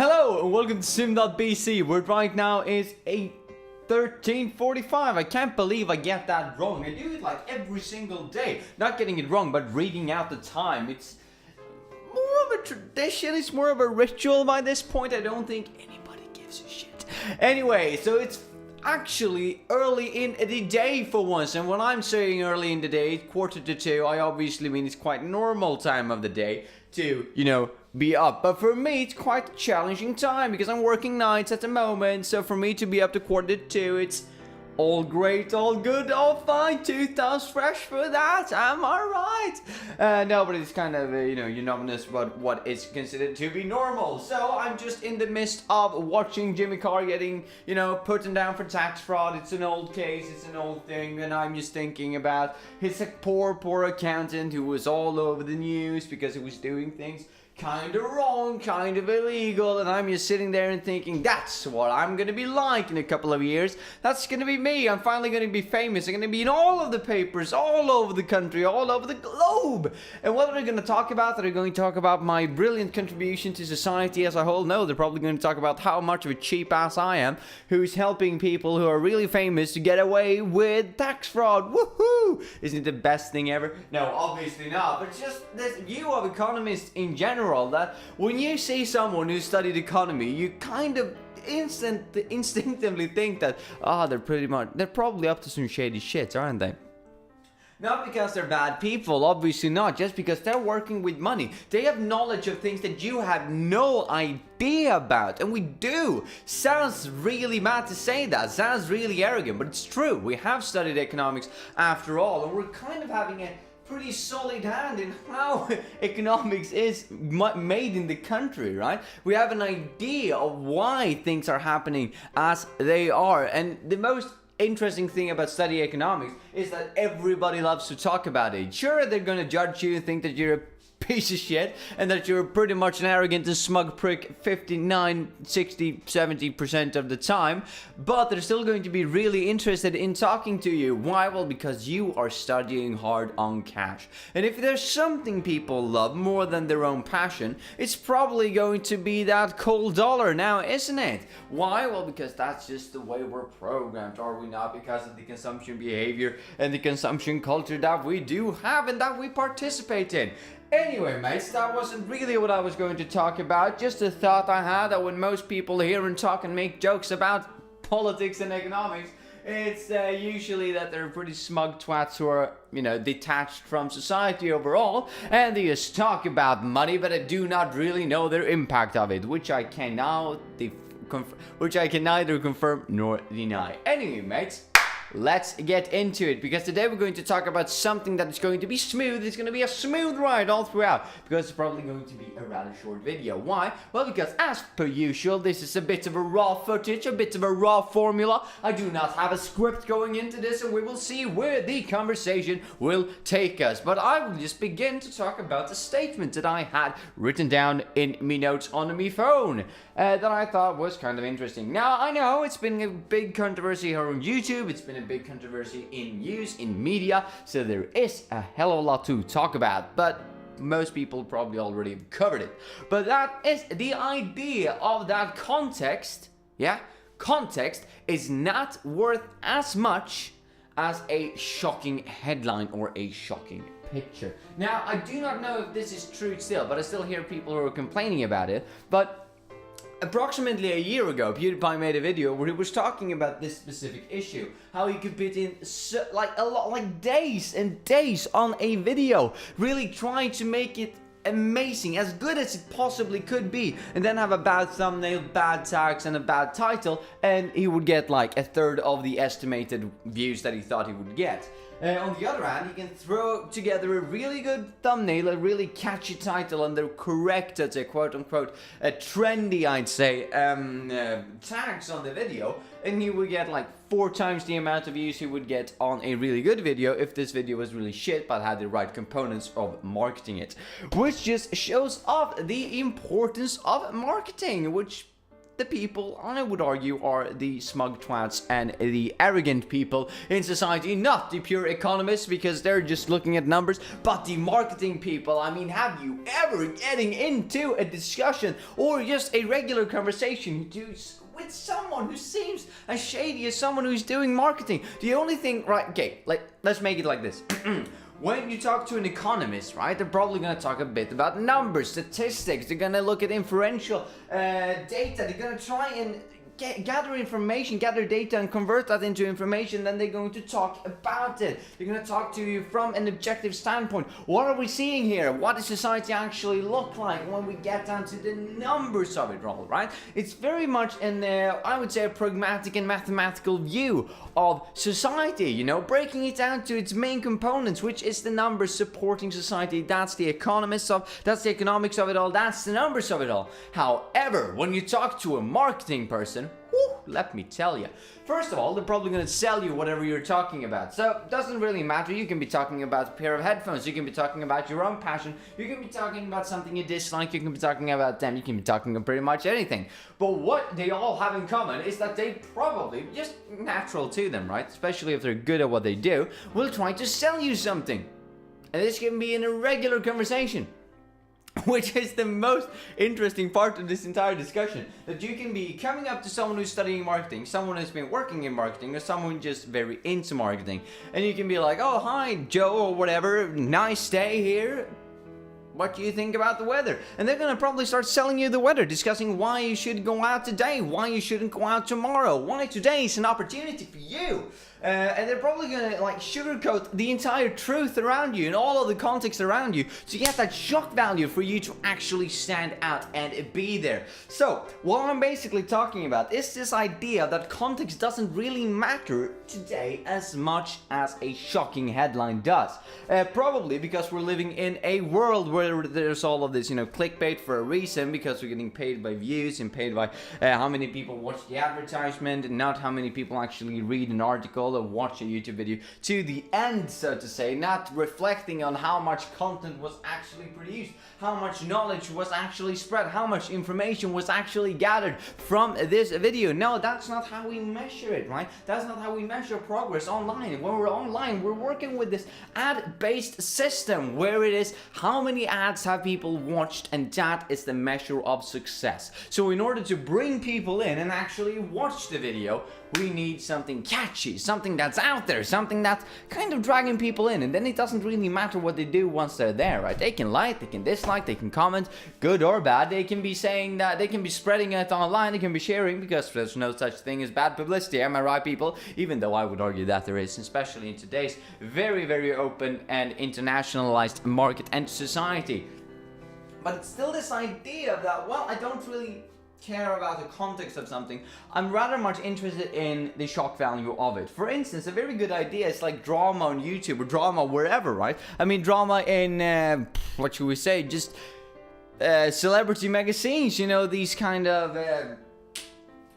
Hello and welcome to Sim.bc, where right now is 13:45. I can't believe I get that wrong. I do it like every single day. Not getting it wrong, but reading out the time. It's more of a tradition, it's more of a ritual by this point. I don't think anybody gives a shit. Anyway, so it's actually early in the day for once, and when I'm saying early in the day, 1:45, I obviously mean it's quite normal time of the day to, be up. But for me, it's quite a challenging time because I'm working nights at the moment. So for me to be up to 1:45, it's all great, all good, all fine, 2,000 fresh for that. Am I right? No, but it's kind of, unanimous about what is considered to be normal. So I'm just in the midst of watching Jimmy Carr getting, put down for tax fraud. It's an old case, it's an old thing, and I'm just thinking about his poor accountant who was all over the news because he was doing things kind of wrong, kind of illegal, and I'm just sitting there and thinking, that's what I'm gonna be like in a couple of years. That's gonna be me. I'm finally gonna be famous. I'm gonna be in all of the papers, all over the country, all over the globe. And what are they gonna talk about? Are they going to talk about my brilliant contribution to society as a whole? No, they're probably going to talk about how much of a cheap ass I am, who's helping people who are really famous to get away with tax fraud. Woohoo! Isn't it the best thing ever? No, obviously not, but just this view of economists in general, that when you see someone who studied economy, you kind of instinctively think that, they're probably up to some shady shit, aren't they? Not because they're bad people, obviously not, just because they're working with money. They have knowledge of things that you have no idea about, and we do. Sounds really bad to say that, sounds really arrogant, but it's true. We have studied economics after all, and we're kind of having a pretty solid hand in how economics is made in the country, right? We have an idea of why things are happening as they are, and the most interesting thing about studying economics is that everybody loves to talk about it. Sure, they're gonna judge you and think that you're a piece of shit and that you're pretty much an arrogant and smug prick 59, 60, 70% of the time, but they're still going to be really interested in talking to you. Why? Well, because you are studying hard on cash. And if there's something people love more than their own passion, it's probably going to be that cold dollar now, isn't it? Why? Well, because that's just the way we're programmed, are we not? Because of the consumption behavior and the consumption culture that we do have and that we participate in. Anyway, mates, that wasn't really what I was going to talk about. Just a thought I had that when most people hear and talk and make jokes about politics and economics, it's usually that they're pretty smug twats who are, detached from society overall, and they just talk about money, but I do not really know their impact of it, which I can neither confirm nor deny. Anyway, mates, let's get into it, because today we're going to talk about something that is going to be smooth. It's going to be a smooth ride all throughout, because it's probably going to be a rather short video. Why? Well, because as per usual, this is a bit of a raw footage, a bit of a raw formula. I do not have a script going into this, and we will see where the conversation will take us. But I will just begin to talk about the statement that I had written down in me notes on me phone that I thought was kind of interesting. Now, I know it's been a big controversy here on YouTube. It's been a big controversy in news, in media, so there is a hell of a lot to talk about, but most people probably already covered it. But that is the idea of that context. Context is not worth as much as a shocking headline or a shocking picture. Now, I do not know if this is true still, but I still hear people who are complaining about it. But approximately a year ago, PewDiePie made a video where he was talking about this specific issue. How he could put in days and days on a video, really trying to make it amazing, as good as it possibly could be, and then have a bad thumbnail, bad tags, and a bad title, and he would get like a third of the estimated views that he thought he would get. On the other hand, he can throw together a really good thumbnail, a really catchy title, and the correct, quote-unquote, trendy, I'd say, tags on the video, and he would get like 4 times the amount of views he would get on a really good video if this video was really shit but had the right components of marketing it. Which just shows off the importance of marketing, which the people, I would argue, are the smug twats and the arrogant people in society, not the pure economists, because they're just looking at numbers, but the marketing people. I mean, have you ever getting into a discussion or just a regular conversation with someone who seems as shady as someone who's doing marketing? The only thing, right, okay, let's make it like this. When you talk to an economist, right, they're probably going to talk a bit about numbers, statistics, they're going to look at inferential data, they're going to try and gather information, gather data and convert that into information, then they're going to talk about it. They're going to talk to you from an objective standpoint. What are we seeing here? What does society actually look like when we get down to the numbers of it all, right? It's very much I would say, a pragmatic and mathematical view of society, you know, breaking it down to its main components, which is the numbers supporting society. That's the economics of it all, that's the numbers of it all. However, when you talk to a marketing person, let me tell you. First of all, they're probably going to sell you whatever you're talking about. So it doesn't really matter. You can be talking about a pair of headphones. You can be talking about your own passion. You can be talking about something you dislike. You can be talking about them. You can be talking about pretty much anything. But what they all have in common is that they probably, just natural to them, right? Especially if they're good at what they do, will try to sell you something. And this can be in a regular conversation. Which is the most interesting part of this entire discussion. That you can be coming up to someone who's studying marketing, someone who's been working in marketing, or someone just very into marketing. And you can be like, oh, hi, Joe, or whatever, nice day here. What do you think about the weather? And they're going to probably start selling you the weather, discussing why you should go out today, why you shouldn't go out tomorrow, why today is an opportunity for you. And they're probably going to sugarcoat the entire truth around you and all of the context around you to get that shock value for you to actually stand out and be there. So, what I'm basically talking about is this idea that context doesn't really matter today as much as a shocking headline does. Probably because we're living in a world where there's all of this, clickbait for a reason, because we're getting paid by views and paid by how many people watch the advertisement and not how many people actually read an article or watch a YouTube video to the end, so to say, not reflecting on how much content was actually produced, how much knowledge was actually spread, how much information was actually gathered from this video. No, that's not how we measure it, right? That's not how we measure progress online. When we're online, we're working with this ad-based system where it is how many ads have people watched, and that is the measure of success. So in order to bring people in and actually watch the video, we need something catchy, something that's out there, something that's kind of dragging people in, and then it doesn't really matter what they do once they're there, right? They can like, they can dislike, they can comment, good or bad. They can be saying that, they can be spreading it online, they can be sharing, because there's no such thing as bad publicity, am I right, people? Even though I would argue that there is, especially in today's very, very open and internationalized market and society. But it's still this idea that, well, I don't really care about the context of something. I'm rather much interested in the shock value of it. For instance, a very good idea is like drama on YouTube or drama wherever, right? I mean, drama in, what should we say, just celebrity magazines, these kind of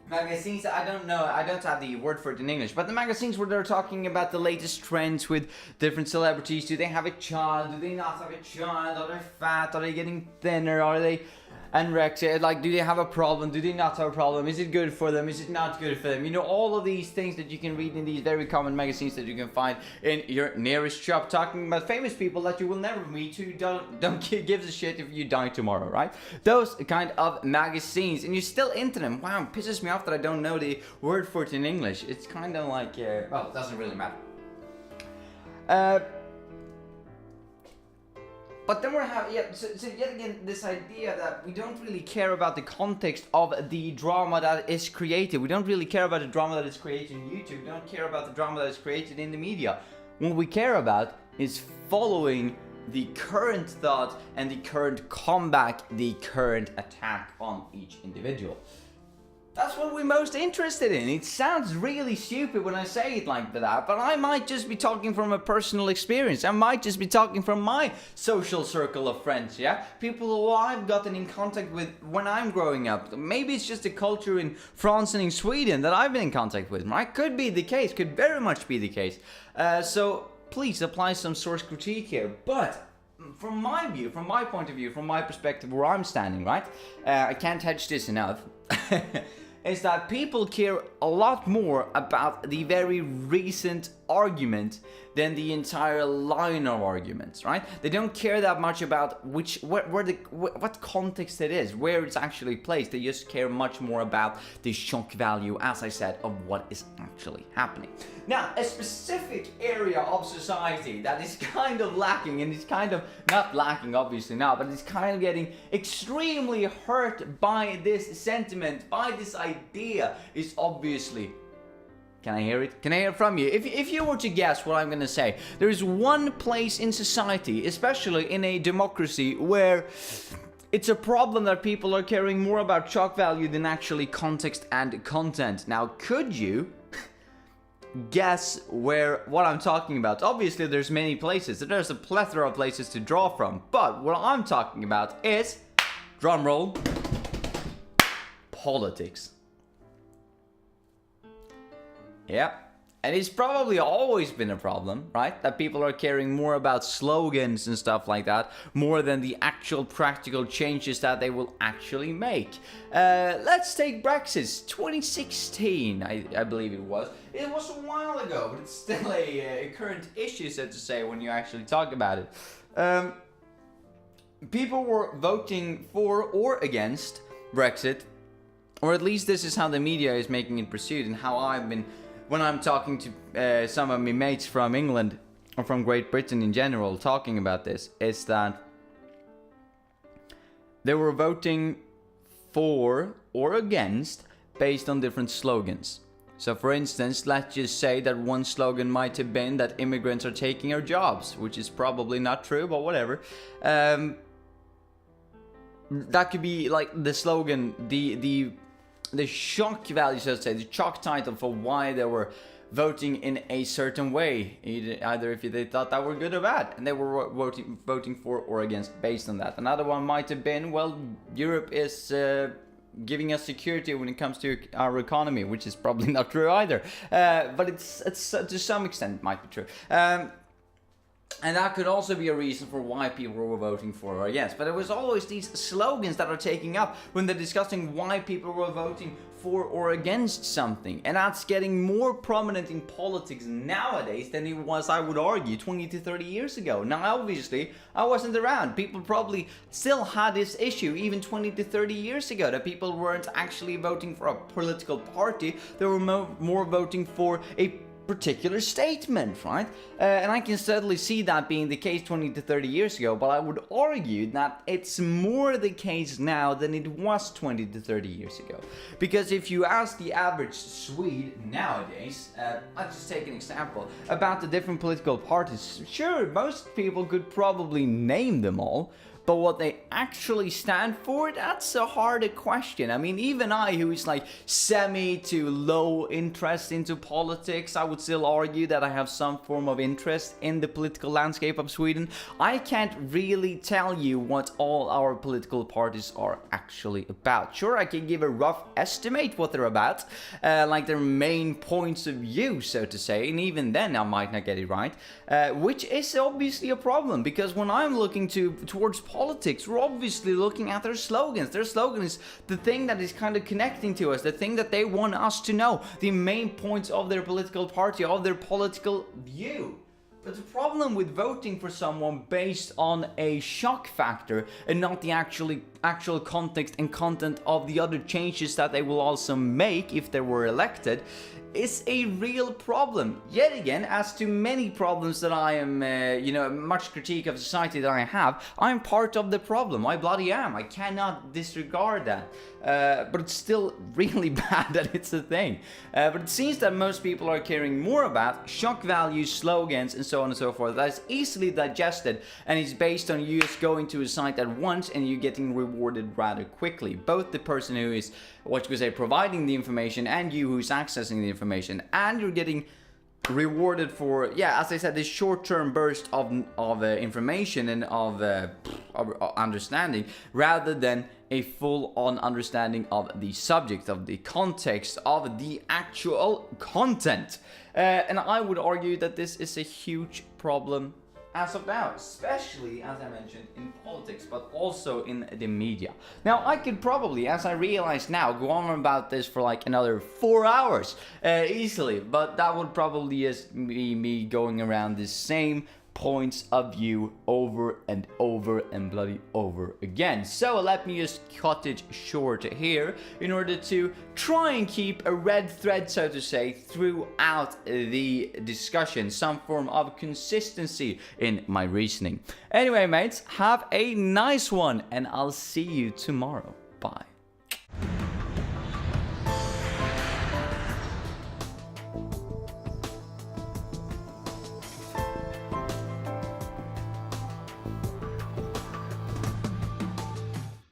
magazines. I don't know, I don't have the word for it in English, but the magazines where they're talking about the latest trends with different celebrities. Do they have a child? Do they not have a child? Are they fat? Are they getting thinner? Are they anorexia? Do they have a problem? Do they not have a problem? Is it good for them? Is it not good for them? All of these things that you can read in these very common magazines that you can find in your nearest shop, talking about famous people that you will never meet, who don't give a shit if you die tomorrow, right? Those kind of magazines, and you're still into them. Wow, it pisses me off that I don't know the word for it in English. It's kind of like, well, it doesn't really matter. But then we're having, so yet again, this idea that we don't really care about the context of the drama that is created. We don't really care about the drama that is created in YouTube. We don't care about the drama that is created in the media. What we care about is following the current thought and the current comeback, the current attack on each individual. That's what we're most interested in. It sounds really stupid when I say it like that, but I might just be talking from a personal experience. I might just be talking from my social circle of friends, yeah? People who I've gotten in contact with when I'm growing up. Maybe it's just a culture in France and in Sweden that I've been in contact with, right? Could be the case, could very much be the case. So please apply some source critique here. But from my view, from my point of view, from my perspective, where I'm standing, right? I can't hedge this enough. is that people care a lot more about the very recent argument than the entire line of arguments, right? They don't care that much about what context it is, where it's actually placed. They just care much more about the shock value, as I said, of what is actually happening. Now, a specific area of society that is kind of lacking, and it's kind of not lacking obviously now, but it's kind of getting extremely hurt by this sentiment, by this idea, is obviously... Can I hear it? Can I hear it from you? If you were to guess what I'm gonna say, there is one place in society, especially in a democracy, where it's a problem that people are caring more about shock value than actually context and content. Now, could you guess what I'm talking about? Obviously, there's many places. There's a plethora of places to draw from. But what I'm talking about is, drum roll, politics. Yeah, and it's probably always been a problem, right? That people are caring more about slogans and stuff like that, more than the actual practical changes that they will actually make. Let's take Brexit, 2016, I believe it was. It was a while ago, but it's still a current issue, so to say, when you actually talk about it. People were voting for or against Brexit, or at least this is how the media is making it pursued, and how I've been... When I'm talking to some of my mates from England, or from Great Britain in general, talking about this, is that they were voting for or against based on different slogans. So for instance, let's just say that one slogan might have been that immigrants are taking our jobs, which is probably not true, but whatever. That could be like the slogan, the shock value, so to say, the shock title for why they were voting in a certain way, either if they thought that were good or bad, and they were voting for or against based on that. Another one might have been, well, Europe is giving us security when it comes to our economy, which is probably not true either, but it's to some extent might be true. And that could also be a reason for why people were voting for or against. But it was always these slogans that are taking up when they're discussing why people were voting for or against something. And that's getting more prominent in politics nowadays than it was, I would argue, 20 to 30 years ago. Now, obviously, I wasn't around. People probably still had this issue even 20 to 30 years ago, that people weren't actually voting for a political party. They were more voting for a particular statement, right? And I can certainly see that being the case 20 to 30 years ago, but I would argue that it's more the case now than it was 20 to 30 years ago. Because if you ask the average Swede nowadays, I'll just take an example, about the different political parties, sure, most people could probably name them all, but what they actually stand for, that's a harder question. I mean, even I, who is like semi to low interest into politics, I would still argue that I have some form of interest in the political landscape of Sweden. I can't really tell you what all our political parties are actually about. Sure, I can give a rough estimate what they're about, like their main points of view, so to say, and even then I might not get it right, which is obviously a problem, because when I'm looking towards politics, we're obviously looking at their slogans. Their slogan is the thing that is kind of connecting to us, the thing that they want us to know, the main points of their political party, of their political view. But the problem with voting for someone based on a shock factor and not the actual context and content of the other changes that they will also make if they were elected is a real problem. Yet again, as to many problems that I am, much critique of society that I have, I'm part of the problem. I bloody am. I cannot disregard that. But it's still really bad that it's a thing. But it seems that most people are caring more about shock value, slogans, and so on and so forth. That's easily digested, and it's based on you just going to a site at once and you getting rewarded rather quickly. Both the person who is, providing the information, and you who's accessing the information, and you're getting rewarded for, as I said, this short-term burst of information and of understanding, rather than a full-on understanding of the subject, of the context, of the actual content. And I would argue that this is a huge problem as of now, especially as I mentioned in politics, but also in the media. Now, I could probably, as I realize now, go on about this for like another 4 hours easily, but that would probably just be me going around the same points of view over and over and bloody over again. So let me just cut it short here in order to try and keep a red thread, so to say, throughout the discussion, some form of consistency in my reasoning. Anyway, mates, have a nice one, and I'll see you tomorrow. Bye.